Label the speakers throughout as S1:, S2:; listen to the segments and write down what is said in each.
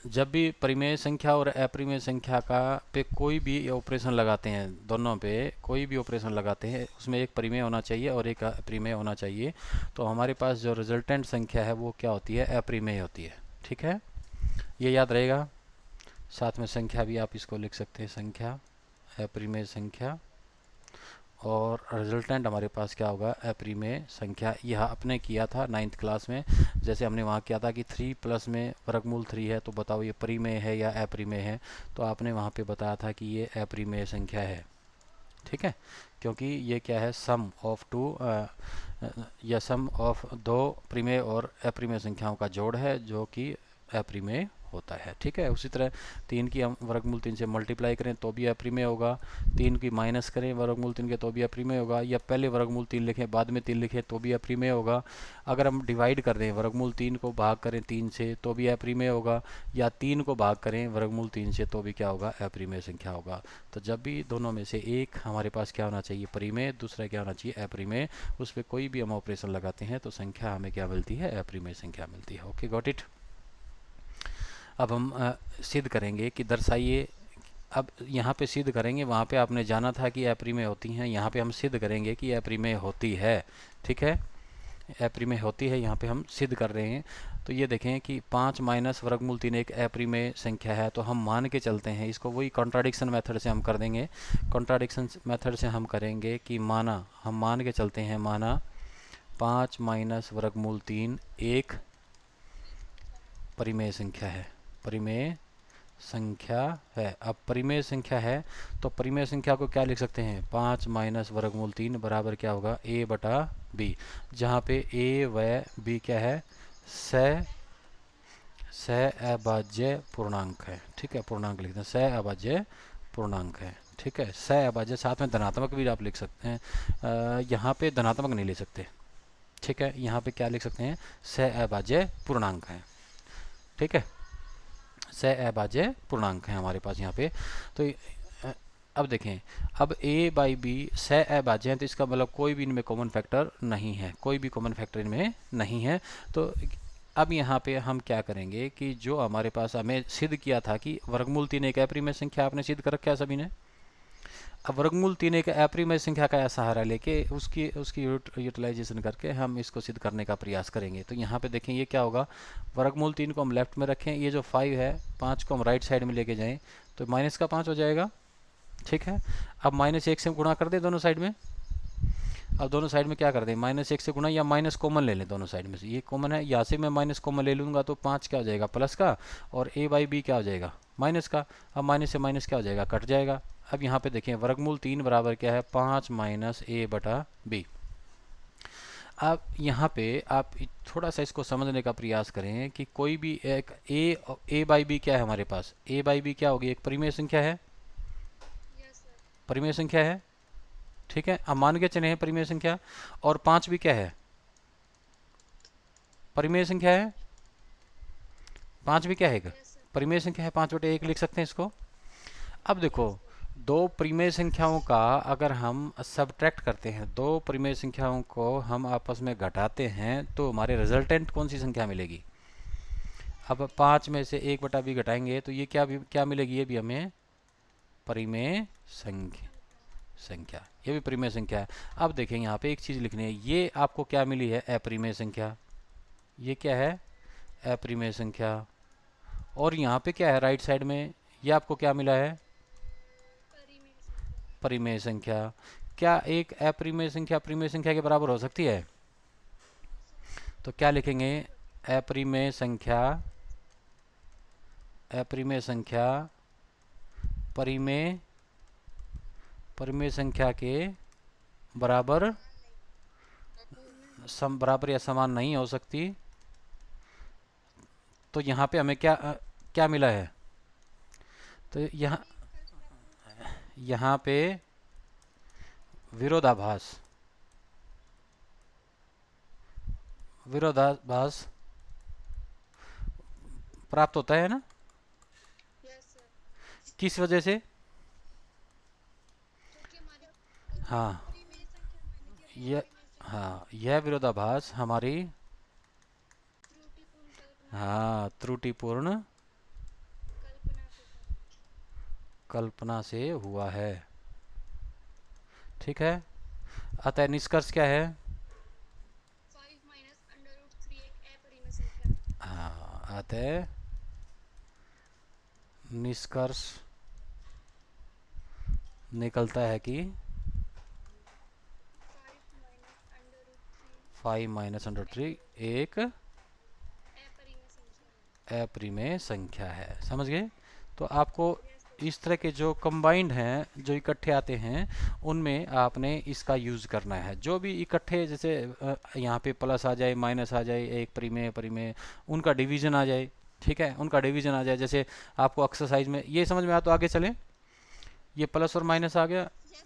S1: जब भी परिमेय संख्या और अपरिमेय संख्या का पे कोई भी ऑपरेशन लगाते हैं, दोनों पे कोई भी ऑपरेशन लगाते हैं, उसमें एक परिमेय होना चाहिए और एक अपरिमेय होना चाहिए। तो हमारे पास जो रिजल्टेंट संख्या है वो क्या होती है? अपरिमेय होती है। ठीक है, ये याद रहेगा। साथ में संख्या भी आप इसको लिख सकते हैं, संख्या, अपरिमेय संख्या, और रिजल्टेंट हमारे पास क्या होगा? अपरिमेय संख्या। यह अपने किया था 9th क्लास में, जैसे हमने वहाँ किया था कि 3 प्लस में वर्गमूल 3 है, तो बताओ ये परिमेय है या अपरिमेय है? तो आपने वहाँ पे बताया था कि ये अपरिमेय संख्या है। ठीक है, क्योंकि ये क्या है? सम ऑफ टू, या सम ऑफ दो परिमेय और अपरिमेय संख्याओं का जोड़ है, जो कि अपरिमेय होता है। ठीक है, उसी तरह 3 की हम वर्गमूल 3 से मल्टीप्लाई करें तो भी अपरिमेय होगा, 3 की माइनस करें वर्गमूल 3 के तो भी अपरिमेय होगा, या पहले वर्गमूल 3 लिखें बाद में 3 लिखें तो भी अपरिमेय होगा। अगर हम डिवाइड कर दें, वर्गमूल 3 को भाग करें 3 से तो भी अपरिमेय होगा, या 3 को भाग करें वर्गमूल 3 से तो भी क्या होगा? अपरिमेय संख्या होगा। तो जब भी दोनों में से एक हमारे पास क्या होना चाहिए? परिमेय, दूसरा क्या होना चाहिए? अपरिमेय। उस पर कोई भी हम ऑपरेशन लगाते हैं तो संख्या हमें क्या मिलती है? अपरिमेय संख्या मिलती है। Okay, got it. अब हम सिद्ध करेंगे कि दर्शाइए। अब यहाँ पे सिद्ध करेंगे, वहाँ पे आपने जाना था कि अपरिमेय होती हैं, यहाँ पे हम सिद्ध करेंगे कि अपरिमेय होती है। ठीक है, अपरिमेय होती है, यहाँ पे हम सिद्ध कर रहे हैं। तो ये देखें कि 5 माइनस वर्गमूल 3 एक अपरिमेय संख्या है, तो हम मान के चलते हैं इसको, वही कॉन्ट्राडिक्शन मेथड से हम कर देंगे। कॉन्ट्राडिक्शन मेथड से हम करेंगे कि माना, हम मान के चलते हैं, माना 5 माइनस वर्गमूल 3 एक परिमेय संख्या है। परिमेय संख्या है। अब परिमेय संख्या है तो परिमेय संख्या को क्या लिख सकते हैं? 5 माइनस वर्गमूल 3 बराबर क्या होगा? a बटा b, जहाँ पे a व b क्या है? सह अभाज्य पूर्णांक है। ठीक है, पूर्णांक लिखते हैं, सह अभाज्य पूर्णांक है। ठीक है, सह अभाज्य, साथ में धनात्मक भी आप लिख सकते हैं। यहाँ पे धनात्मक नहीं ले सकते। ठीक है, यहाँ पे क्या लिख सकते हैं? सह अभाज्य पूर्णांक है। ठीक है, सह अभाज्य पूर्णांक है हमारे पास यहाँ पे। तो अब देखें, अब a बाई बी सह अभाज्य है, तो इसका मतलब कोई भी इनमें कॉमन फैक्टर नहीं है, कोई भी कॉमन फैक्टर इनमें नहीं है। तो अब यहाँ पे हम क्या करेंगे कि जो हमारे पास हमें सिद्ध किया था कि वर्गमूल 3 एक अपरिमेय संख्या, आपने सिद्ध कर रखा है सभी ने। अब वर्गमूल 3 एक अपरिमेय संख्या का सहारा लेके उसकी उसकी यूटिलाइजेशन करके हम इसको सिद्ध करने का प्रयास करेंगे। तो यहाँ पे देखें ये क्या होगा? वर्गमूल 3 को हम लेफ्ट में रखें, ये जो 5 है, 5 को हम राइट साइड में लेके जाएं तो माइनस का 5 हो जाएगा। ठीक है, अब -1 से गुणा कर दे दोनों साइड में। अब दोनों साइड में क्या कर दें? -1 से गुणा, या माइनस कॉमन ले लें दोनों साइड में से। ये कॉमन है, यहाँ से मैं माइनस कॉमन ले लूँगा तो 5 क्या हो जाएगा? प्लस का, और a बाई बी क्या हो जाएगा? माइनस का। अब माइनस से माइनस क्या हो जाएगा? कट जाएगा। अब यहाँ पे देखें, वर्गमूल 3 बराबर क्या है? 5 माइनस a बटा b। अब यहाँ पे आप थोड़ा सा इसको समझने का प्रयास करें कि कोई भी एक a बाई बी क्या है हमारे पास? a बाई बी क्या होगी? एक परिमेय संख्या है, परिमेय संख्या है। ठीक है, अब मान के चले हैं परिमेय संख्या। और 5 भी क्या है? परिमेय संख्या है। 5 भी क्या है? परिमेय संख्या है, 5/1 लिख सकते हैं इसको। अब देखो, दो परिमेय संख्याओं का अगर हम सब्ट्रैक्ट करते हैं, दो परिमेय संख्याओं को हम आपस में घटाते हैं, तो हमारे रिजल्टेंट कौन सी संख्या मिलेगी? अब 5 में से 1/b घटाएंगे तो ये क्या मिलेगी? ये भी हमें परिमेय संख्या संख्या ये भी परिमेय संख्या है। अब देखें, यहाँ पे एक चीज़ लिखनी है, ये आपको क्या मिली है? अपरिमेय संख्या। ये क्या है? अपरिमेय संख्या। और यहाँ पे क्या है राइट साइड में? ये आपको क्या मिला है? परिमेय संख्या। क्या एक अपरिमेय संख्या परिमेय संख्या के बराबर हो सकती है? तो क्या लिखेंगे? अपरिमेय संख्या, अपरिमेय संख्या परिमेय परिमेय संख्या के बराबर, बराबर या समान नहीं हो सकती। तो यहाँ पे हमें क्या मिला है? तो यहाँ पे विरोधाभास, विरोधाभास प्राप्त होता है ना? किस वजह से? हाँ, यह हाँ, यह विरोधाभास हमारी, हाँ, त्रुटिपूर्ण कल्पना से हुआ है। ठीक है, अतः निष्कर्ष क्या है?
S2: 5 माइनस अंडर रूट 3 एक अपरिमेय संख्या है।
S1: हाँ, अतः निष्कर्ष निकलता है कि
S2: 5 माइनस अंडर रूट 3
S1: 5 - √3 एक
S2: अपरिमेय संख्या है।
S1: अपरिमेय संख्या है। समझ गए? तो आपको
S2: यस सर।
S1: इस तरह के जो कंबाइंड हैं, जो इकट्ठे आते हैं, उनमें आपने इसका यूज़ करना है। जो भी इकट्ठे, जैसे यहाँ पे प्लस आ जाए, माइनस आ जाए, एक परिमेय परिमेय, उनका डिवीजन आ जाए। ठीक है, उनका डिवीजन आ जाए। जैसे आपको एक्सरसाइज में ये समझ में आया तो आगे चलें। ये प्लस और माइनस आ गया।
S2: Yes sir.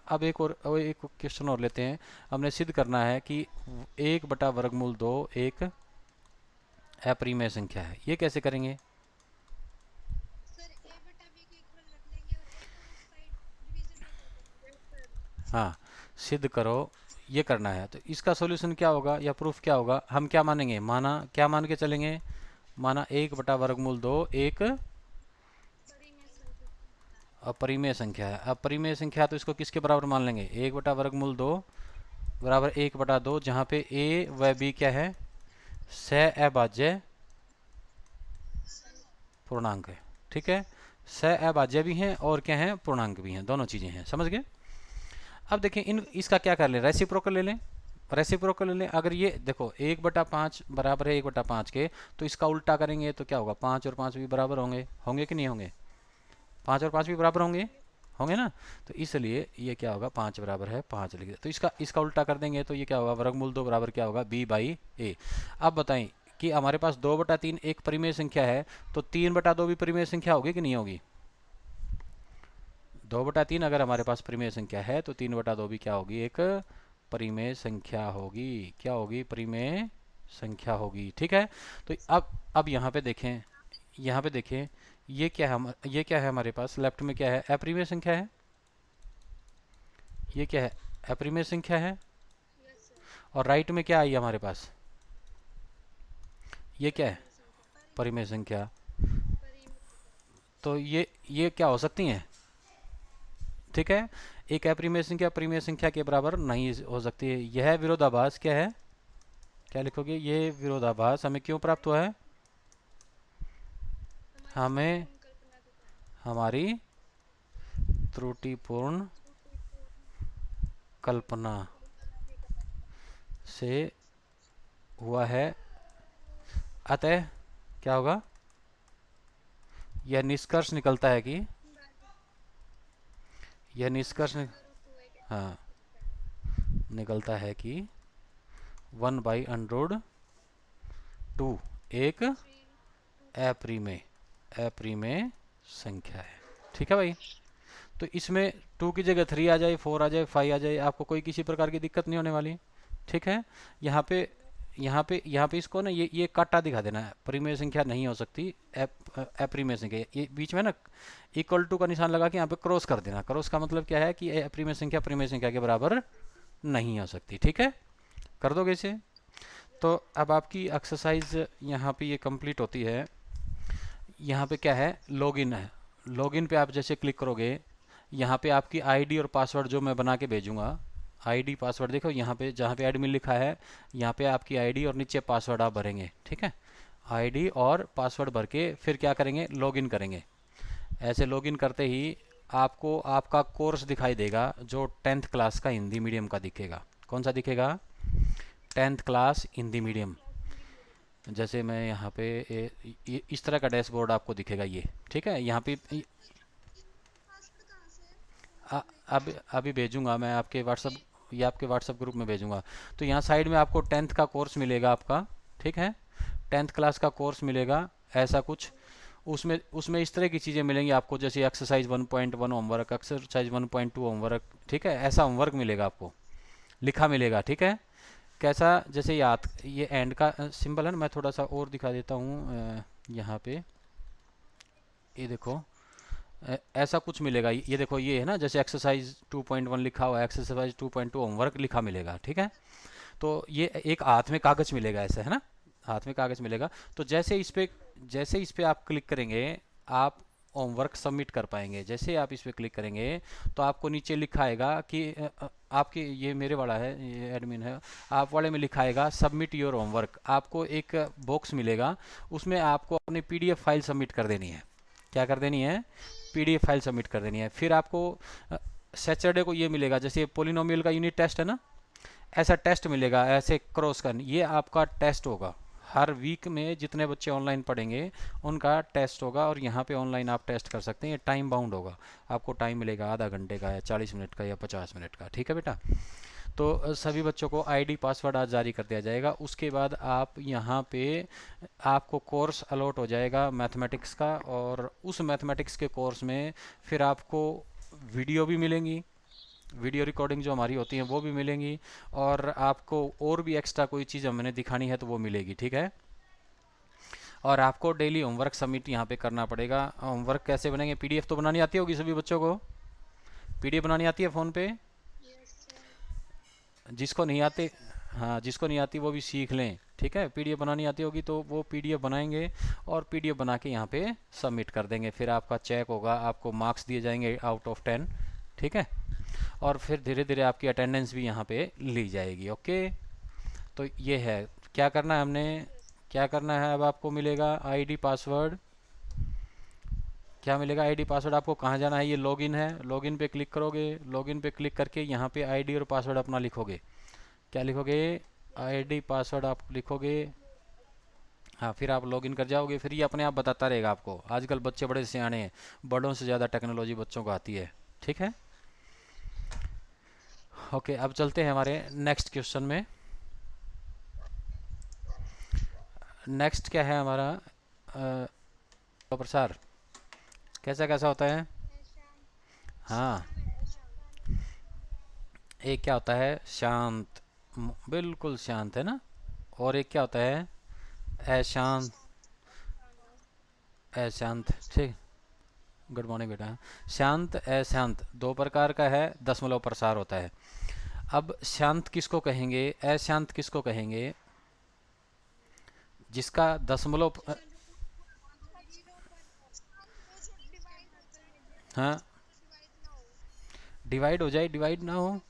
S1: अब एक क्वेश्चन और लेते हैं। हमने सिद्ध करना है कि 1/√2 एक अपरिमेय संख्या है। ये कैसे करेंगे?
S2: सर ए बटा बी को इक्वल रख लेंगे और ए को उस साइड डिवीजन में कर देंगे। Yes sir.
S1: हाँ, सिद्ध करो, ये करना है। तो इसका सॉल्यूशन क्या होगा या प्रूफ क्या होगा? हम क्या मानेंगे? माना क्या मान के चलेंगे? माना 1/√2 एक
S2: परिमेय संख्या।
S1: अपरिमेय संख्या है। अपरिमेय संख्या है तो इसको किसके बराबर मान लेंगे? 1/√2 बराबर 1/2, जहाँ पे ए व बी क्या है? सह-अभाज्य पूर्णांक है। ठीक है, सह-अभाज्य भी हैं और क्या है? पूर्णांक भी हैं, दोनों चीज़ें हैं। समझ गए? अब देखें, इन इसका क्या कर लें? रेसिप्रोकल ले लें। रेसिप्रोकल ले लें। अगर ये देखो 1/5 बराबर है 1/5 के, तो इसका उल्टा करेंगे तो क्या होगा? 5 और 5 भी बराबर होंगे। होंगे कि नहीं होंगे? 5 और 5 भी बराबर होंगे। होंगे ना? तो इसलिए ये क्या होगा? 5 बराबर है 5 लिख दे। तो इसका उल्टा कर देंगे तो ये क्या होगा? √2 बराबर क्या होगा? b/a। अब बताएं कि हमारे पास 2/3 एक परिमेय संख्या है, तो 3/2 भी परिमेय संख्या होगी कि नहीं होगी? 2/3 अगर हमारे पास परिमेय संख्या है तो 3/2 भी क्या होगी? एक परिमेय संख्या होगी। क्या होगी? परिमेय संख्या होगी। ठीक है, तो अब यहाँ पे देखें, यहाँ पे देखें, ये क्या है हमारे पास? लेफ्ट में क्या है? अपरिमेय संख्या है। ये क्या है? अपरिमेय संख्या है।
S2: Yes sir.
S1: और राइट में क्या आई हमारे पास? ये क्या है?
S2: परिमेय संख्या।
S1: परिमेय संख्या।
S2: परिमेय संख्या।
S1: तो ये क्या हो सकती हैं? ठीक है, एक अपरिमेय संख्या परिमेय संख्या के बराबर नहीं हो सकती है। यह विरोधाभास क्या है? क्या लिखोगे? ये विरोधाभास हमें क्यों प्राप्त हुआ है?
S2: हमारी
S1: हमें
S2: त्रुटिपूर्ण कल्पना के कारण।
S1: हमारी त्रुटिपूर्ण
S2: त्रुटिपूर्ण
S1: कल्पना
S2: कल्पना के कारण।
S1: से हुआ है। अतः क्या होगा? यह निष्कर्ष निकलता है कि यह निष्कर्ष
S2: अंडर रूट 2 एक
S1: हाँ,
S2: अपरिमेय संख्या है।
S1: निकलता है कि 1/√2 एक
S2: 3 2
S1: अपरिमेय अपरिमेय संख्या है। ठीक है भाई? तो इसमें 2 की जगह 3 आ जाए, 4 आ जाए, 5 आ जाए, आपको कोई किसी प्रकार की दिक्कत नहीं होने वाली। ठीक है, यहाँ पे इसको ना ये काटा दिखा देना है। परिमेय संख्या नहीं हो सकती, अपरिमेय संख्या। ये बीच में ना इक्वल टू का निशान लगा के यहाँ पे क्रॉस कर देना। क्रॉस का मतलब क्या है? कि अपरिमेय संख्या परिमेय संख्या के बराबर नहीं हो सकती। ठीक है, कर दोगे इसे? तो अब आपकी एक्सरसाइज यहाँ पे ये कंप्लीट होती है। यहाँ पे क्या है? लॉगिन है। लॉगिन पे आप जैसे क्लिक करोगे, यहाँ पे आपकी आईडी और पासवर्ड जो मैं बना के भेजूंगा, आईडी पासवर्ड देखो यहाँ पे, जहाँ पे एडमिन लिखा है, यहाँ पे आपकी आईडी और नीचे पासवर्ड आप भरेंगे। ठीक है, आईडी और पासवर्ड भर के फिर क्या करेंगे? लॉगिन करेंगे। ऐसे लॉगिन करते ही आपको आपका कोर्स दिखाई देगा, जो 10th क्लास का हिंदी मीडियम का दिखेगा। कौन सा दिखेगा? 10th class Hindi
S2: 10th
S1: medium.
S2: Class Hindi medium.
S1: जैसे मैं यहाँ पे इस तरह का डैशबोर्ड आपको दिखेगा ये। ठीक है, यहाँ पे
S2: पासवर्ड कहाँ से है?
S1: आ,
S2: पासवर्ड लेके
S1: अब अभी भेजूंगा मैं आपके व्हाट्सअप, ये आपके व्हाट्सअप ग्रुप में भेजूंगा। तो यहाँ साइड में आपको 10th का कोर्स मिलेगा आपका। ठीक है, 10th क्लास का कोर्स मिलेगा ऐसा कुछ। उसमें उसमें इस तरह की चीज़ें मिलेंगी आपको, जैसे एक्सरसाइज 1.1 होमवर्क, एक्सरसाइज 1.2 होमवर्क। ठीक है, ऐसा होमवर्क मिलेगा आपको, लिखा मिलेगा। ठीक है, कैसा? जैसे याद, ये एंड का सिंबल है ना, मैं थोड़ा सा और दिखा देता हूँ यहाँ पे। ये देखो, ऐसा कुछ मिलेगा। ये देखो, ये है ना, जैसे एक्सरसाइज 2.1 लिखा हुआ है, एक्सरसाइज 2.2 होमवर्क लिखा मिलेगा। ठीक है, तो ये एक हाथ में कागज मिलेगा, ऐसा है ना, हाथ में कागज मिलेगा। तो जैसे इस पे आप क्लिक करेंगे, आप होमवर्क सबमिट कर पाएंगे। जैसे आप इस पर क्लिक करेंगे तो आपको नीचे लिखा आएगा कि आपके, ये मेरे वाला है, ये एडमिन है, आप वाले में लिखा आएगा सबमिट योर होमवर्क। आपको एक बॉक्स मिलेगा, उसमें आपको अपनी पीडीएफ फाइल सबमिट कर देनी है। क्या कर देनी है? पीडीएफ फाइल सबमिट कर देनी है। फिर आपको सैटरडे को ये मिलेगा, जैसे पोलिनोमियल का यूनिट टेस्ट है ना, ऐसा टेस्ट मिलेगा, ऐसे क्रॉस कर, ये आपका टेस्ट होगा। हर वीक में जितने बच्चे ऑनलाइन पढ़ेंगे उनका टेस्ट होगा, और यहाँ पे ऑनलाइन आप टेस्ट कर सकते हैं। ये टाइम बाउंड होगा, आपको टाइम मिलेगा आधा घंटे का या 40 मिनट का या 50 मिनट का। ठीक है बेटा? तो सभी बच्चों को आईडी पासवर्ड आज जारी कर दिया जाएगा। उसके बाद आप यहाँ पे आपको कोर्स अलॉट हो जाएगा मैथमेटिक्स का, और उस मैथमेटिक्स के कोर्स में फिर आपको वीडियो भी मिलेंगी, वीडियो रिकॉर्डिंग जो हमारी होती हैं वो भी मिलेंगी, और आपको और भी एक्स्ट्रा कोई चीज़ हमने दिखानी है तो वो मिलेगी। ठीक है? और आपको डेली होमवर्क सबमिट यहाँ पे करना पड़ेगा। होमवर्क कैसे बनेंगे? पीडीएफ तो बनानी आती होगी सभी बच्चों को? पीडीएफ बनानी आती है फ़ोन पे?
S2: Yes sir.
S1: जिसको नहीं आते, हाँ, जिसको नहीं आती वो भी सीख लें। ठीक है? पीडीएफ बनानी आती होगी तो वो पीडीएफ बनाएंगे और पीडीएफ बना के यहाँ पे सबमिट कर देंगे। फिर आपका चेक होगा, आपको मार्क्स दिए जाएंगे आउट ऑफ 10। ठीक है? और फिर धीरे धीरे आपकी अटेंडेंस भी यहाँ पे ली जाएगी। ओके, तो ये है। क्या करना है हमने, क्या करना है? अब आपको मिलेगा आईडी पासवर्ड। क्या मिलेगा? ID password. आपको कहाँ जाना है? ये लॉगिन है, लॉगिन पे क्लिक करोगे, लॉगिन पे क्लिक करके यहाँ पे आईडी और पासवर्ड अपना लिखोगे। क्या लिखोगे? आईडी पासवर्ड आप लिखोगे। हाँ, फिर आप लॉगिन कर जाओगे, फिर ये अपने आप बताता रहेगा आपको। आजकल बच्चे बड़े सियाने हैं, बड़ों से ज़्यादा टेक्नोलॉजी बच्चों को आती है। ठीक है? ओके, अब चलते हैं हमारे नेक्स्ट क्वेश्चन में। नेक्स्ट क्या है हमारा? प्रसार कैसा कैसा होता है?
S2: शांत।
S1: हाँ,
S2: शांत।
S1: एक क्या होता है? शांत, बिल्कुल शांत है ना। और एक क्या होता है? अशांत। अशांत, ठीक। गुड मॉर्निंग बेटा। शांत अशांत दो प्रकार का है, दशमलव प्रसार होता है। अब शांत किसको कहेंगे, अशांत किसको कहेंगे? जिसका दशमलव
S2: जीरो पर वो जो डिवाइड होता है,
S1: हाँ,
S2: डिवाइड ना हो।
S1: डिवाइड हो जाए, डिवाइड ना हो,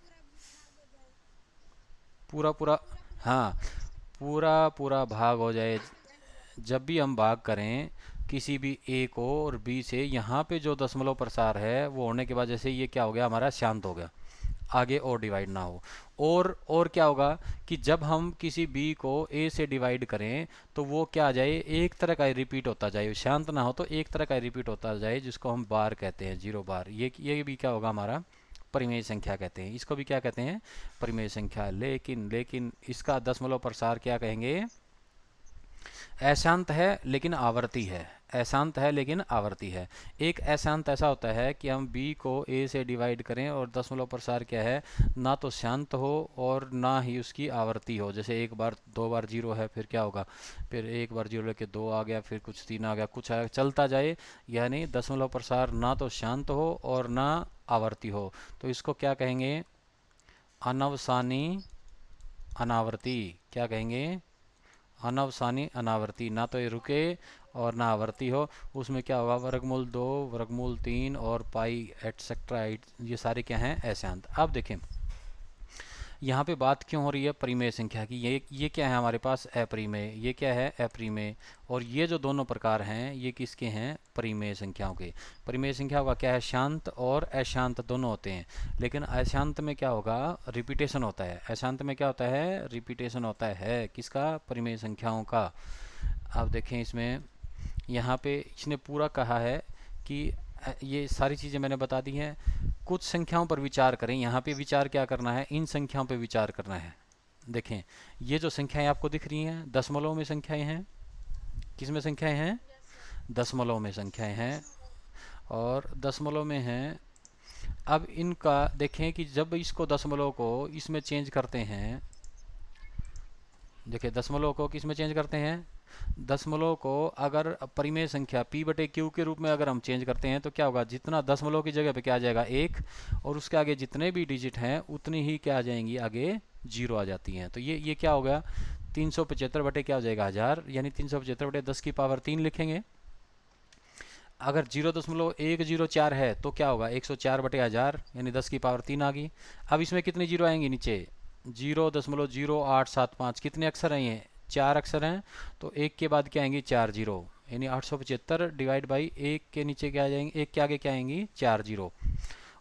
S2: पूरा पूरा भाग हो जाए।
S1: पूरा पूरा,
S2: पूरा पूरा
S1: हाँ,
S2: भाग हो जाए।
S1: पूरा पूरा भाग हो जाए। जब भी हम भाग करें किसी भी ए को और बी से, यहाँ पे जो दशमलव प्रसार है वो होने के बाद जैसे ये क्या हो गया हमारा? शांत हो गया, आगे और डिवाइड ना हो। और क्या होगा कि जब हम किसी बी को ए से डिवाइड करें तो वो क्या आ जाए? एक तरह का रिपीट होता जाए। शांत ना हो तो एक तरह का रिपीट होता जाए, जिसको हम बार कहते हैं, 0 बार। ये भी क्या होगा हमारा? परिमेय संख्या कहते हैं। इसको भी क्या कहते हैं? परिमेय संख्या। लेकिन लेकिन इसका दशमलव प्रसार क्या कहेंगे? अशांत है लेकिन आवर्ती है। अशांत है लेकिन आवर्ती है। एक अशांत ऐसा होता है कि हम b को a से डिवाइड करें और दशमलव प्रसार क्या है? ना तो शांत हो और ना ही उसकी आवर्ती हो। जैसे एक बार, दो बार जीरो है, फिर क्या होगा? फिर एक बार जीरो लेके दो आ गया, फिर कुछ तीन आ गया, कुछ चलता जाए। यानी दशमलव प्रसार ना तो शांत हो और ना आवर्ती हो, तो इसको क्या कहेंगे? अनवसानी अनावर्ती। क्या कहेंगे? अनवसानी अनावर्ती। ना तो ये रुके और ना आवर्ती हो। उसमें क्या होगा? वर्गमूल 2, वर्गमूल 3 और पाई एटसेट्रा, ये सारे क्या हैं? अशांत। अब देखें यहाँ पे बात क्यों हो रही है परिमेय संख्या की। ये क्या है हमारे पास? अपरिमेय। ये क्या है? अपरिमेय। और ये जो दोनों प्रकार हैं ये किसके हैं? परिमेय संख्याओं के। परिमेय संख्या का क्या है? शांत और अशांत दोनों होते हैं। लेकिन अशांत में क्या होगा? रिपीटेशन होता है। अशांत में क्या होता है? रिपीटेशन होता है। किसका? परिमेय संख्याओं का। अब देखें इसमें, यहाँ पे इसने पूरा कहा है कि ये सारी चीज़ें मैंने बता दी हैं। कुछ संख्याओं पर विचार करें। यहाँ पे विचार क्या करना है? इन संख्याओं पे विचार करना है। देखें, ये जो संख्याएं आपको दिख रही हैं, दशमलव में संख्याएं हैं। किस में संख्याएं हैं?
S2: Yes sir.
S1: दशमलव में संख्याएं हैं,
S2: दशमलव।
S1: और दशमलव में हैं। अब इनका देखें कि जब इसको दशमलव को इसमें चेंज करते हैं, देखिए दशमलव को किस में चेंज करते हैं? दशमलव को अगर परिमेय संख्या p बटे q के रूप में अगर हम चेंज करते हैं तो क्या होगा? जितना दशमलव की जगह पे क्या आ जाएगा? 1, और उसके आगे जितने भी डिजिट हैं उतनी ही क्या आ जाएंगी? आगे 0 आ जाती हैं। तो ये क्या हो गया? 375 बटे क्या हो जाएगा? 1000, यानी 375 बटे 10 की पावर 3 लिखेंगे। अगर 0.104 है तो क्या होगा, 104/1000 यानी 10⁻³ आ गई। अब इसमें कितने जीरो आएंगे नीचे, 0.0875, कितने अक्षर हैं ये, 4 अक्षर हैं, तो एक के बाद क्या आएंगी, 4 जीरो, यानी 875 डिवाइड बाई एक के नीचे क्या आ जाएंगे, एक के आगे क्या आएंगी, 4 जीरो।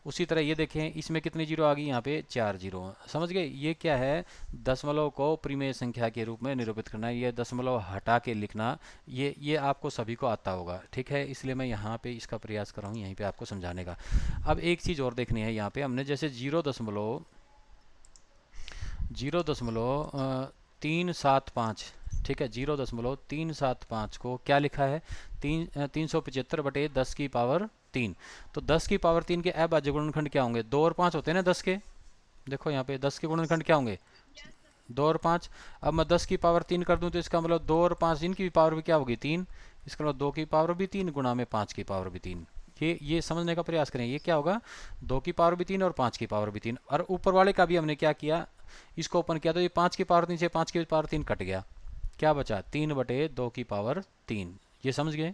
S1: उसी तरह ये देखें इसमें कितनी जीरो आ गई, यहाँ पे 4 जीरो। समझ गए, ये क्या है, दशमलव को परिमेय संख्या के रूप में निरूपित करना, ये दशमलव हटा के लिखना, ये आपको सभी को आता होगा, ठीक है। इसलिए मैं यहाँ पे इसका प्रयास कर रहा हूँ यहीं पे आपको समझाने का। अब एक चीज़ और देखनी है, यहाँ पे हमने जैसे 0.375, ठीक है, 0.375 को क्या लिखा है, 375/10⁻³ तो 10⁻³ के अभाज्य गुणनखंड क्या होंगे, 2 और 5 होते हैं ना 10 के। देखो यहाँ पे 10 के गुणनखंड क्या होंगे,
S2: यस सर।
S1: 2 और 5। अब मैं 10⁻³ कर दूं तो इसका मतलब 2 और 5 इनकी पावर भी क्या होगी, 3। इसका मतलब 2 की पावर भी 3 गुणा में 5 की पावर भी 3। ये समझने का प्रयास करें, ये क्या होगा, 2 की पावर भी 3 और 5 की पावर भी 3। और ऊपर वाले का भी हमने क्या किया, इसको ओपन किया तो ये 5⁻³ से 5⁻³ कट गया, क्या बचा, 3/2⁻3। ये समझ गए।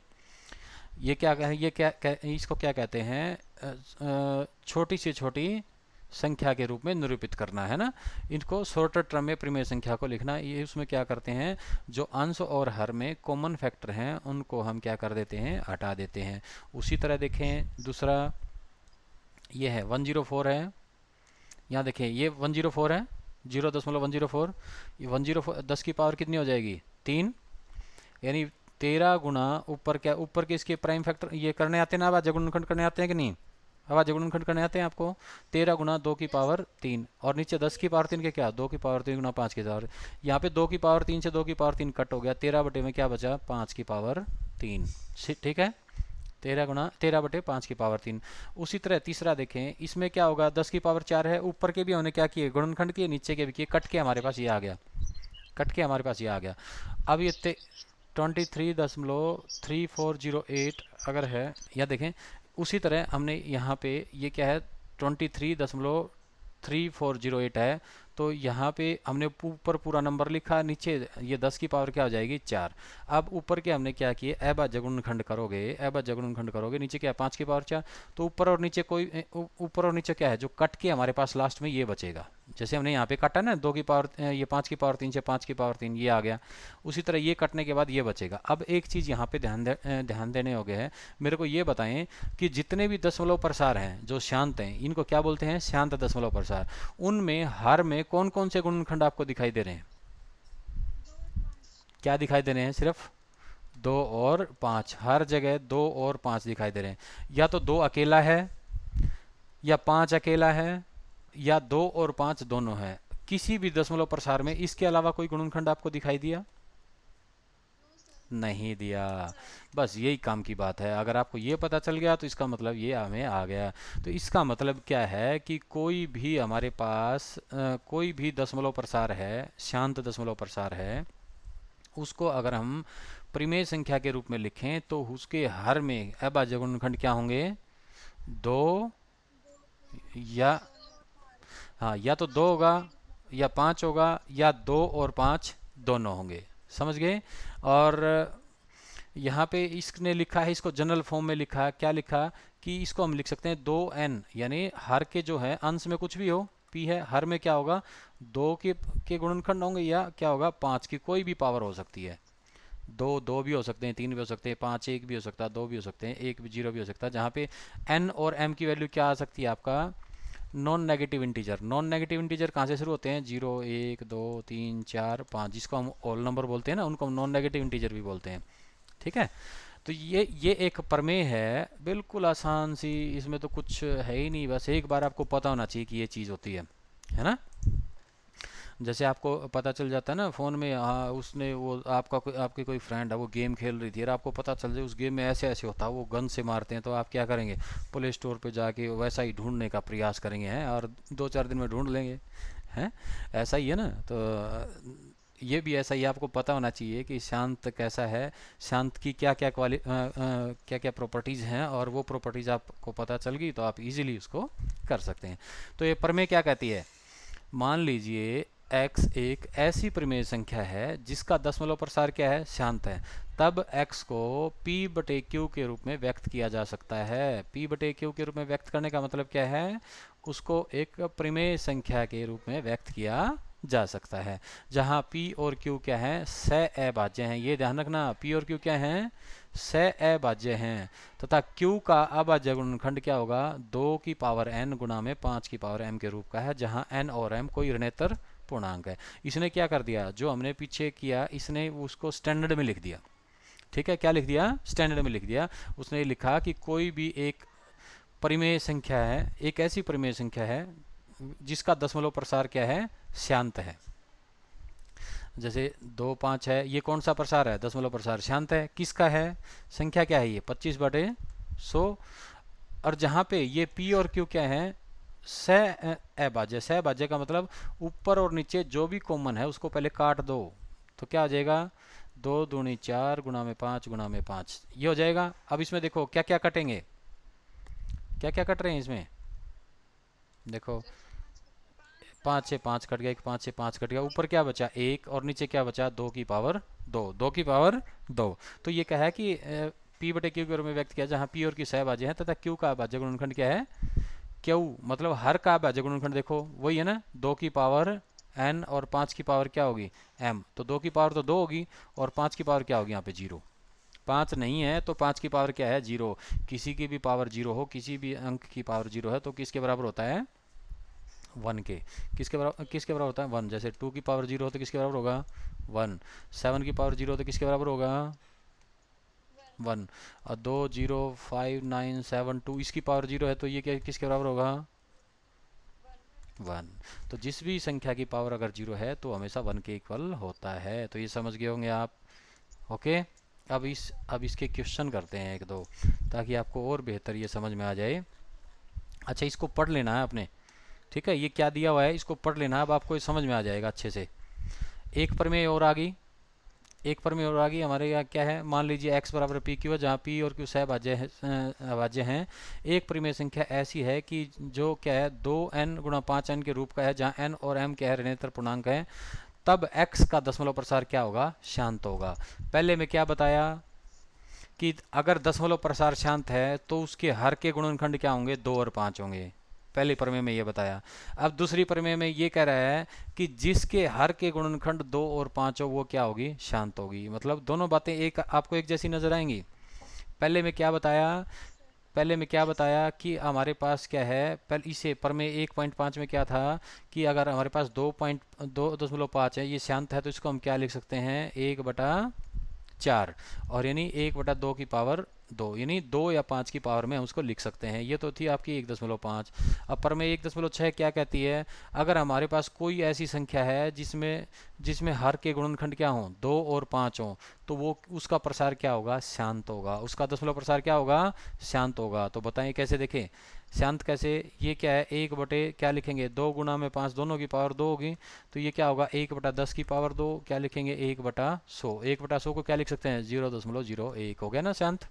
S1: ये क्या कहें, इसको क्या कहते हैं, छोटी से छोटी संख्या के रूप में निरूपित करना है ना। इनको शॉर्टर टर्म में परिमेय संख्या को लिखना, ये उसमें क्या करते हैं, जो अंश और हर में कॉमन फैक्टर हैं उनको हम क्या कर देते हैं, हटा देते हैं। उसी तरह देखें दूसरा, ये है 104 है, यहाँ देखें ये 104 है, 0.104, ये 104 10 की पावर कितनी हो जाएगी, 3, यानी 13 गुना ऊपर क्या, ऊपर के इसके प्राइम फैक्टर ये करने आते हैं ना, अब गुणनखंड करने आते हैं कि नहीं, अब गुणनखंड करने आते हैं आपको, 13 गुना 2 की
S2: यस
S1: पावर 3 और नीचे 10 की पावर 3 के क्या, 2 की पावर 3 गुना 5 की पावर, यहाँ पे 2 की पावर 3 से 2 की पावर 3 कट हो गया, 13 बटे में क्या बचा, 5 की पावर 3, ठीक है, 13 बटे 5 की पावर 3। उसी तरह तीसरा देखें, इसमें क्या होगा, 10 की पावर 4 है, ऊपर के भी हमने क्या किए, गुणनखंड किए, नीचे के भी किए, कट के हमारे पास ये आ गया, कट के हमारे पास ये आ गया। अब ये 23.3408 अगर है, या देखें उसी तरह हमने यहाँ पे ये क्या है, 23.3408 है, तो यहाँ पे हमने ऊपर पूरा नंबर लिखा, नीचे ये 10 की पावर क्या हो जाएगी, 4। अब ऊपर के हमने क्या किए, अभाज्य गुणनखंड करोगे, अभाज्य गुणनखंड करोगे, नीचे क्या है, 5 की पावर 4, तो ऊपर और नीचे कोई ऊपर और नीचे क्या है, जो कट के हमारे पास लास्ट में ये बचेगा, जैसे हमने यहाँ पे काटा ना, 2 की पावर ये 5 की पावर 3 से 5 की पावर 3 ये आ गया, उसी तरह ये कटने के बाद ये बचेगा। अब एक चीज़ यहाँ पे ध्यान देने हो गए है, मेरे को ये बताएं कि जितने भी दशमलव प्रसार हैं जो शांत हैं, इनको क्या बोलते हैं, शांत दशमलव प्रसार, उनमें हर में कौन कौन से गुणनखंड आपको दिखाई दे रहे हैं,
S2: 2 और 5।
S1: क्या दिखाई दे रहे हैं, सिर्फ 2 और 5, हर जगह 2 और 5 दिखाई दे रहे हैं। या तो 2 अकेला है, या 5 अकेला है, या 2 और 5 दोनों है, किसी भी दशमलव प्रसार में इसके अलावा कोई गुणनखंड आपको दिखाई दिया,
S2: नो सर।
S1: नहीं दिया।
S2: सर।
S1: बस यही काम की बात है, अगर आपको ये पता चल गया तो इसका मतलब ये हमें आ गया। तो इसका मतलब क्या है कि कोई भी हमारे पास कोई भी दशमलव प्रसार है, शांत दशमलव प्रसार है, उसको अगर हम परिमेय संख्या के रूप में लिखें तो उसके हर में अभाज्य गुणनखंड क्या होंगे, 2,
S2: 2,
S1: या
S2: दोनों और 5।
S1: हाँ, या तो 2
S2: 5
S1: होगा
S2: डिवाइड।
S1: या 5 होगा, या 2 और 5 दोनों होंगे, समझ गए। और यहाँ पे इसने लिखा है, इसको जनरल फॉर्म में लिखा, क्या लिखा, कि इसको हम लिख सकते हैं 2n, यानी हर के जो है अंश में कुछ भी हो, p है, हर में क्या होगा, 2 के गुणनखंड होंगे, या क्या होगा, 5 की कोई भी पावर हो सकती है, 2 भी हो सकते हैं, 3 भी हो सकते हैं, 5 1 भी हो सकता है, 2 भी हो सकते हैं, 1 भी 0 भी हो सकता है, जहाँ पे n और m की वैल्यू क्या आ सकती है आपका, non negative integer. Non negative integer कहाँ से शुरू होते हैं, 0 1 2 3 4 5, जिसको हम ऑल नंबर बोलते हैं ना, उनको हम नॉन नेगेटिव इंटीजर भी बोलते हैं, ठीक है। तो ये एक प्रमेय है, बिल्कुल आसान सी, इसमें तो कुछ है ही नहीं, बस एक बार आपको पता होना चाहिए कि ये चीज़ होती है ना। जैसे आपको पता चल जाता है ना फ़ोन में, हाँ उसने वो आपकी कोई फ्रेंड है वो गेम खेल रही थी और आपको पता चल जाए उस गेम में ऐसे ऐसे होता है, वो गन से मारते हैं, तो आप क्या करेंगे, प्ले स्टोर पे जाके वैसा ही ढूंढने का प्रयास करेंगे हैं, और 2-4 दिन में ढूंढ लेंगे हैं, ऐसा ही है ना। तो ये भी ऐसा ही आपको पता होना चाहिए कि शांत कैसा है, शांत की क्या क्या क्या क्या प्रॉपर्टीज़ हैं, और वो प्रॉपर्टीज़ आपको पता चल गई तो आप इजीली उसको कर सकते हैं। तो ये प्रमेय क्या कहती है, मान लीजिए x एक ऐसी परिमेय संख्या है जिसका दशमलव प्रसार क्या है, शांत है, तब x को p बटे q के रूप में व्यक्त किया जा सकता है। p बटे q के रूप में व्यक्त करने का मतलब क्या है, उसको एक परिमेय संख्या के रूप में व्यक्त किया जा सकता है, जहां p और q क्या है, सह अभाज्य हैं। ये ध्यान रखना, p और q क्या हैं, सह अभाज्य हैं, तथा q का अभाज्य गुणनखंड क्या होगा, 2 की पावर n गुणा में 5 की पावर m के रूप का है, जहां n और m कोई ऋणेतर पूर्णांक है। इसने क्या कर दिया, जो हमने पीछे किया, इसने उसको स्टैंडर्ड में लिख दिया। ठीक है, क्या लिख दिया, स्टैंडर्ड में लिख दिया। उसने लिखा कि कोई भी एक परिमेय संख्या है, एक ऐसी परिमेय संख्या है जिसका दशमलव प्रसार क्या है, शांत है। जैसे 2 5 है, ये कौन सा प्रसार है, दशमलव प्रसार, शांत है। किसका है, संख्या क्या है, ये 25 बटे 100। और जहाँ पे ये p और q क्या है, सह अभाज्य। सह अभाज्य का मतलब ऊपर और नीचे जो भी कॉमन है उसको पहले काट दो, तो क्या हो जाएगा, 2 दूनी 4 गुणा में 5 गुणा में 5, ये हो जाएगा। अब इसमें देखो क्या क्या कटेंगे, क्या क्या कट रहे हैं इसमें, देखो
S2: सर
S1: 5 से 5 कट गया, एक 5 से 5 कट गया, ऊपर क्या बचा 1 और नीचे क्या बचा 2 की पावर 2, 2 की पावर 2। तो ये कहा है कि p बटे q के रूप में व्यक्त किया, जहाँ p और q सहभाज्य है तथा q का अभाज्य गुणनखंड क्या है, q, मतलब हर का अभाज्य गुणनखंड देखो वही है ना, 2 की पावर n और 5 की पावर क्या होगी m, तो 2 की पावर तो 2 होगी और 5 की पावर क्या होगी यहाँ पे 0। 5 नहीं है तो 5 की पावर क्या है, 0। किसी की भी पावर 0 हो, किसी भी अंक की पावर 0 है तो किसके बराबर होता है, 1 के। किसके बराबर होता है, 1। जैसे 2 की पावर 0 हो तो किसके बराबर होगा, 1। 7 की पावर 0 हो तो किसके बराबर होगा, 1। और 2 0 5 9 7 2 इसकी पावर 0 है तो ये क्या किसके बराबर होगा, 1। तो जिस भी संख्या की पावर अगर 0 है तो हमेशा 1 के इक्वल होता है। तो ये समझ गए होंगे आप। ओके, अब इसके क्वेश्चन करते हैं एक दो, ताकि आपको और बेहतर ये समझ में आ जाए। अच्छा, इसको पढ़ लेना है आपने, ठीक है, ये क्या दिया हुआ है इसको पढ़ लेना, अब आपको ये समझ में आ जाएगा अच्छे से। एक प्रमेय और आ गई, एक प्रमेय और आ गई हमारे यहाँ क्या है, मान लीजिए x बराबर पी क्यू है, जहाँ p और q सहभाज्य है, अभाज्य हैं। एक परिमेय संख्या ऐसी है कि जो क्या है 2n गुणा 5n के रूप का है, जहाँ n और m क्या है, ऋणेतर पूर्णांक है, तब x का दशमलव प्रसार क्या होगा, शांत होगा। पहले में क्या बताया कि अगर दशमलव प्रसार शांत है तो उसके हर के गुणनखंड क्या होंगे, 2 और 5 होंगे। पहली प्रमेय में ये बताया। अब दूसरी प्रमेय में ये कह रहा है कि जिसके हर के गुणनखंड 2 और 5 हो वो क्या होगी, शांत होगी। मतलब दोनों बातें एक आपको एक जैसी नजर आएंगी। पहले में क्या बताया,
S2: सर
S1: पहले में क्या बताया कि हमारे पास क्या है, पहले इसे प्रमेय 1.5 में क्या था कि अगर हमारे पास 2.2.5 है, ये शांत है, तो इसको हम क्या लिख सकते हैं, 1/4, और यानी 1/2 की पावर 2, यानी 2 या 5 की पावर में हम उसको लिख सकते हैं। ये तो थी आपकी 1.5। अब प्रमेय 1.6 क्या कहती है, अगर हमारे पास कोई ऐसी संख्या है जिसमें जिसमें हर के गुणनखंड क्या हों, 2 और 5 हों, तो वो उसका प्रसार क्या होगा, शांत होगा। उसका दशमलव प्रसार क्या होगा, शांत होगा। तो बताएं कैसे, देखें शांत कैसे, ये क्या है, 1 बटे क्या लिखेंगे, 2 गुणा में 5, दोनों की पावर 2 होगी, तो ये क्या होगा, 1/10 की पावर 2, क्या लिखेंगे, 1/100। 1/100 को क्या लिख सकते हैं, 0.01 हो गया ना शांत।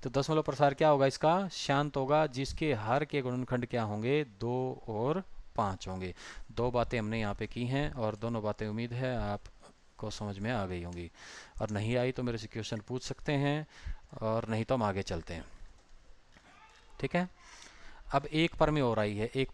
S1: तो दशमलव प्रसार क्या होगा इसका, शांत होगा, जिसके हर के गुणनखंड क्या होंगे, 2 और 5 होंगे। दो बातें हमने यहाँ पे की हैं और दोनों बातें उम्मीद है आपको समझ में आ गई होंगी, और नहीं आई तो मेरे से क्वेश्चन पूछ सकते हैं, और नहीं तो हम आगे चलते हैं। ठीक है, अब एक प्रमेय और आई है, एक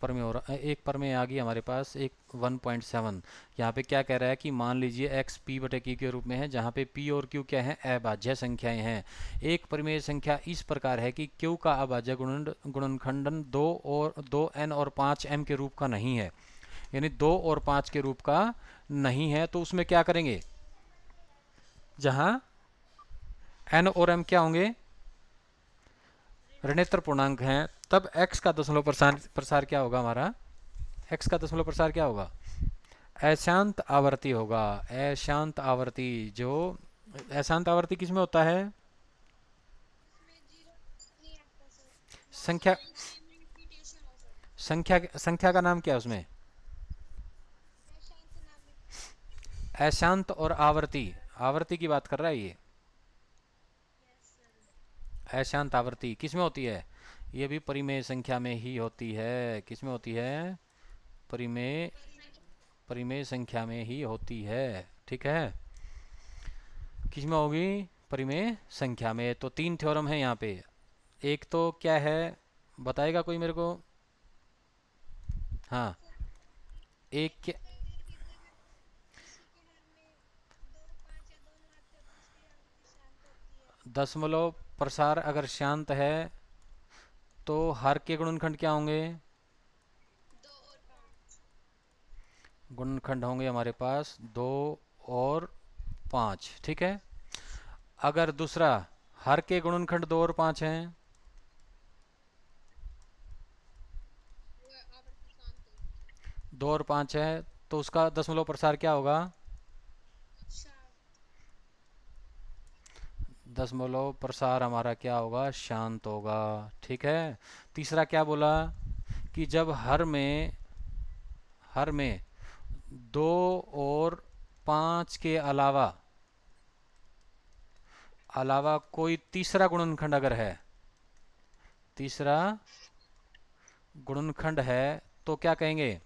S1: प्रमेय आ गई हमारे पास, एक 1.7। यहाँ पे क्या कह रहा है कि मान लीजिए x p बटे q के रूप में है, जहाँ पे p और q क्या है, अभाज्य संख्याएं हैं। एक परिमेय संख्या इस प्रकार है कि q का अभाज्य गुणनखंडन 2n और 5m के रूप का नहीं है, यानी 2 और 5 के रूप का नहीं है। तो उसमें क्या करेंगे, जहाँ n और m क्या होंगे, ऋणेतर पूर्णांक हैं, तब x का दशमलव प्रसार क्या होगा हमारा, x का दशमलव प्रसार क्या होगा, अशांत आवर्ती होगा। अशांत आवर्ती, जो अशांत आवर्ती किसमें होता है,
S2: इसमें जीरो नहीं आता सर, बस
S1: संख्या,
S2: टाइम टाइम रिपीटेशन हो सर।
S1: संख्या का नाम क्या है उसमें,
S2: मैं शांत नाम है।
S1: अशांत और आवर्ती, आवर्ती की बात कर रहा है ये।
S2: Yes sir.
S1: अशांत आवर्ती किसमें होती है, ये भी परिमेय संख्या में ही होती है। किसमें होती है, परिमेय,
S2: पर मैं
S1: परिमेय संख्या में ही होती है। ठीक है, किस में होगी? परिमेय संख्या में। तो 3 थ्योरम है यहाँ पे। एक तो क्या है, बताएगा कोई मेरे को? हाँ,
S2: सर
S1: एक
S2: एक
S1: क्या?
S2: होता है सर कि कोई किसी के हर में दो पांच या दोनों आते हो तो उसकी आवृत्ति शांत होती है।
S1: दशमलव प्रसार अगर शांत है तो हर के गुणनखंड क्या होंगे?
S2: दो और पांच।
S1: गुणनखंड होंगे हमारे पास 2 और 5। ठीक है, अगर दूसरा हर के गुणनखंड 2 और 5 हैं,
S2: वो आवृत्ति शांत होगी।
S1: 2 और 5 है, तो उसका दशमलव प्रसार क्या होगा?
S2: शांत।
S1: दशमलव प्रसार हमारा क्या होगा? शांत होगा। ठीक है, तीसरा क्या बोला कि जब हर में 2 और 5 के अलावा कोई तीसरा गुणनखंड अगर है, तीसरा गुणनखंड है, तो क्या कहेंगे?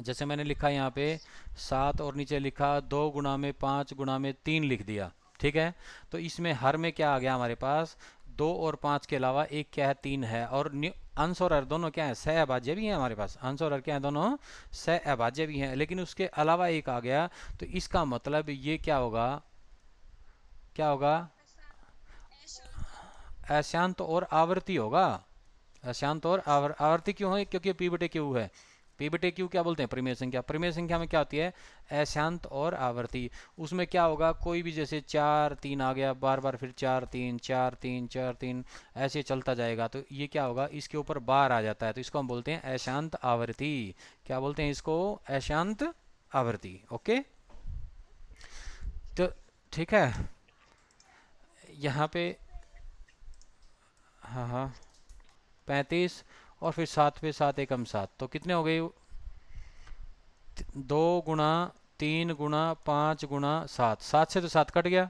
S1: जैसे मैंने लिखा यहाँ पे 7 और नीचे लिखा 2 गुणा में 5 गुणा में 3 लिख दिया। ठीक है, तो इसमें हर में क्या आ गया हमारे पास? 2 और 5 के अलावा एक क्या है? 3 है। और अंश और हर दोनों क्या है? सह अभाज्य भी है हमारे पास। अंश और हर क्या है? दोनों सह अभाज्य भी हैं, लेकिन उसके अलावा एक आ गया। तो इसका मतलब ये क्या होगा? क्या होगा?
S2: अशांत। अशांत आवृत्ति।
S1: अशांत और आवर्ती होगा। अशांत और आवर्ती क्यों है? क्योंकि पी बटे क्यू है। पी बटे क्यू क्या बोलते हैं? परिमेय संख्या। परिमेय संख्या में क्या होती है? अशांत और आवर्ती। उसमें क्या होगा? कोई भी जैसे 4 3 आ गया बार बार, फिर 4 3 4 3 4 3 ऐसे चलता जाएगा, तो ये क्या होगा? इसके ऊपर बार आ जाता है, तो इसको हम बोलते हैं अशांत आवर्ती। क्या बोलते हैं इसको? अशांत आवर्ती। ओके, तो ठीक है यहाँ पे। हाँ हाँ, 35 और फिर 7 पे 7 एकम 7, तो कितने हो गए? 2 गुणा 3 गुणा 5 गुणा 7, 7 से तो 7 कट गया,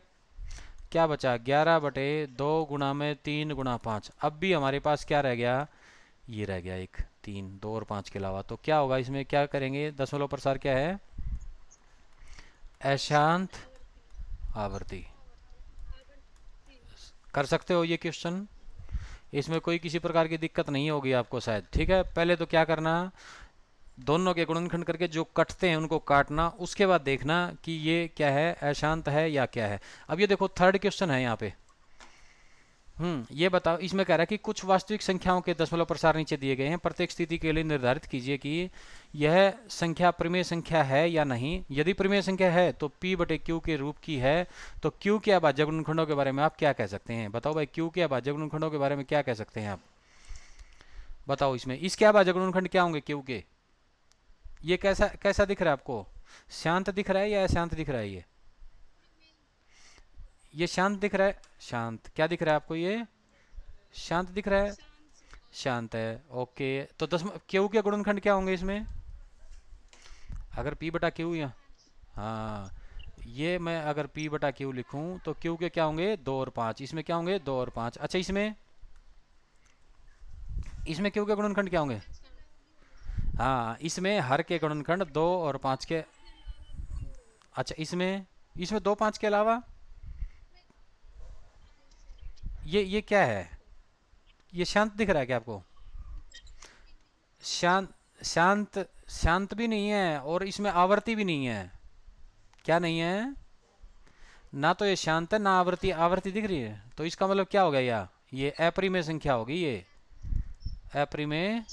S1: क्या बचा? 11/2 गुणा में 3 गुणा 5। अब भी हमारे पास क्या रह गया? ये रह गया एक 3, 2 और 5 के अलावा। तो क्या होगा इसमें? क्या करेंगे? दशमलव प्रसार क्या है?
S2: अशांत
S1: अशांत
S2: आवर्ती।
S1: आवर्ती।
S2: आवर्ती। आवर्ती।
S1: कर सकते हो ये क्वेश्चन, इसमें कोई किसी प्रकार की दिक्कत नहीं होगी आपको शायद। ठीक है, पहले तो क्या करना, दोनों के गुणनखंड करके जो कटते हैं उनको काटना, उसके बाद देखना कि ये क्या है? अशांत है या क्या है। अब ये देखो थर्ड क्वेश्चन है यहाँ पे। ये बताओ, इसमें कह रहा है कि कुछ वास्तविक संख्याओं के दशमलव प्रसार नीचे दिए गए हैं, प्रत्येक स्थिति के लिए निर्धारित कीजिए कि यह संख्या परिमेय संख्या है या नहीं। यदि परिमेय संख्या है तो p बटे क्यू के रूप की है। तो q के अभाज्य गुणनखंडों के बारे में आप क्या कह सकते हैं? बताओ भाई, q के अभाज्य गुणनखंडों के बारे में क्या कह सकते हैं आप? बताओ, इसमें इसके अभाज्य गुणनखंड क्या होंगे q के? ये कैसा कैसा दिख रहा है आपको? शांत दिख रहा है या अशांत दिख रहा है? ये शांत दिख रहा है। शांत क्या दिख रहा है आपको? ये शांत दिख रहा है।
S2: शांत सर।
S1: शांत है। ओके, तो दस क्यू के गुणनखंड क्या होंगे इसमें? अगर p बटा क्यू या, हाँ, ये मैं अगर p बटा क्यू लिखूं तो q के क्या होंगे? 2 और 5। इसमें क्या होंगे? 2 और 5। अच्छा, इसमें इसमें q के गुणनखंड क्या होंगे?
S2: पांच के अलावा भी होंगे सर।
S1: हाँ, इसमें हर के गुणनखंड 2 और 5 के।
S2: पांच के अलावा भी होंगे।
S1: अच्छा, इसमें इसमें 2 5 के अलावा
S2: मैं नहीं सर।
S1: ये क्या है? ये शांत दिख रहा है क्या आपको?
S2: नहीं नहीं।
S1: शांत शांत शांत भी नहीं है और इसमें आवर्ती भी नहीं है। क्या नहीं है? ना तो ये शांत है ना आवर्ती। आवर्ती दिख रही है, तो इसका मतलब क्या हो गया? ये अपरिमेय संख्या होगी। ये अपरिमेय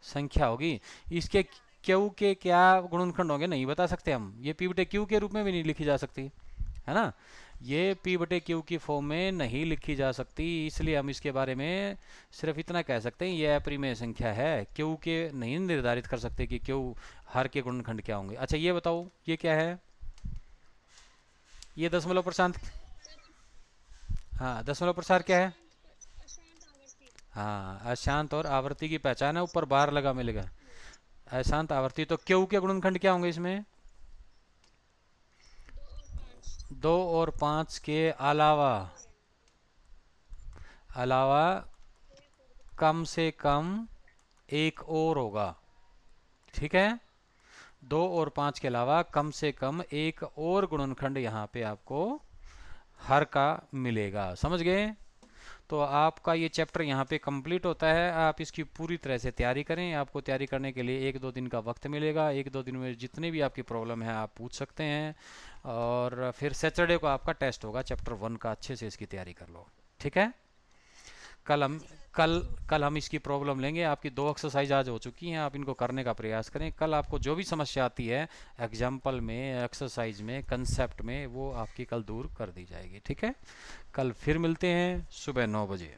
S1: संख्या होगी। इसके क्यू के क्या गुणनखंड होंगे नहीं बता सकते हम। ये पी बटे क्यू के रूप में भी नहीं लिखी जा सकती, है ना। ये पी बटे क्यू की फॉर्म में नहीं लिखी जा सकती, इसलिए हम इसके बारे में सिर्फ इतना कह सकते हैं ये अपरिमेय संख्या है। क्यू के नहीं निर्धारित कर सकते कि क्यू हर के गुणनखंड क्या होंगे। अच्छा, ये बताओ ये क्या है? ये दशमलव प्रशांत।
S2: सर
S1: हाँ, दशमलव प्रसार क्या है?
S2: अशांत आवर्ती।
S1: हाँ, अशांत और आवर्ती की पहचान है, ऊपर बार लगा मिलेगा। अशांत आवर्ती, तो क्यू के गुणनखंड क्या होंगे इसमें?
S2: दो और पांच।
S1: 2 और 5 के अलावा अलावा
S2: एक और दो।
S1: कम से कम एक और होगा। ठीक है, 2 और 5 के अलावा कम से कम एक और गुणनखंड यहाँ पे आपको हर का मिलेगा। समझ गए? तो आपका ये चैप्टर यहाँ पे कंप्लीट होता है। आप इसकी पूरी तरह से तैयारी करें। आपको तैयारी करने के लिए 1-2 दिन का वक्त मिलेगा। 1-2 दिन में जितनी भी आपकी प्रॉब्लम है आप पूछ सकते हैं, और फिर सैटरडे को आपका टेस्ट होगा चैप्टर 1 का। अच्छे से इसकी तैयारी कर लो, ठीक है? कल हम
S2: जी सर।
S1: कल कल हम इसकी प्रॉब्लम लेंगे। आपकी 2 एक्सरसाइज आज हो चुकी हैं, आप इनको करने का प्रयास करें। कल आपको जो भी समस्या आती है एग्जाम्पल में, एक्सरसाइज में, कंसेप्ट में, वो आपकी कल दूर कर दी जाएगी, ठीक है? कल फिर मिलते हैं सुबह 9 बजे।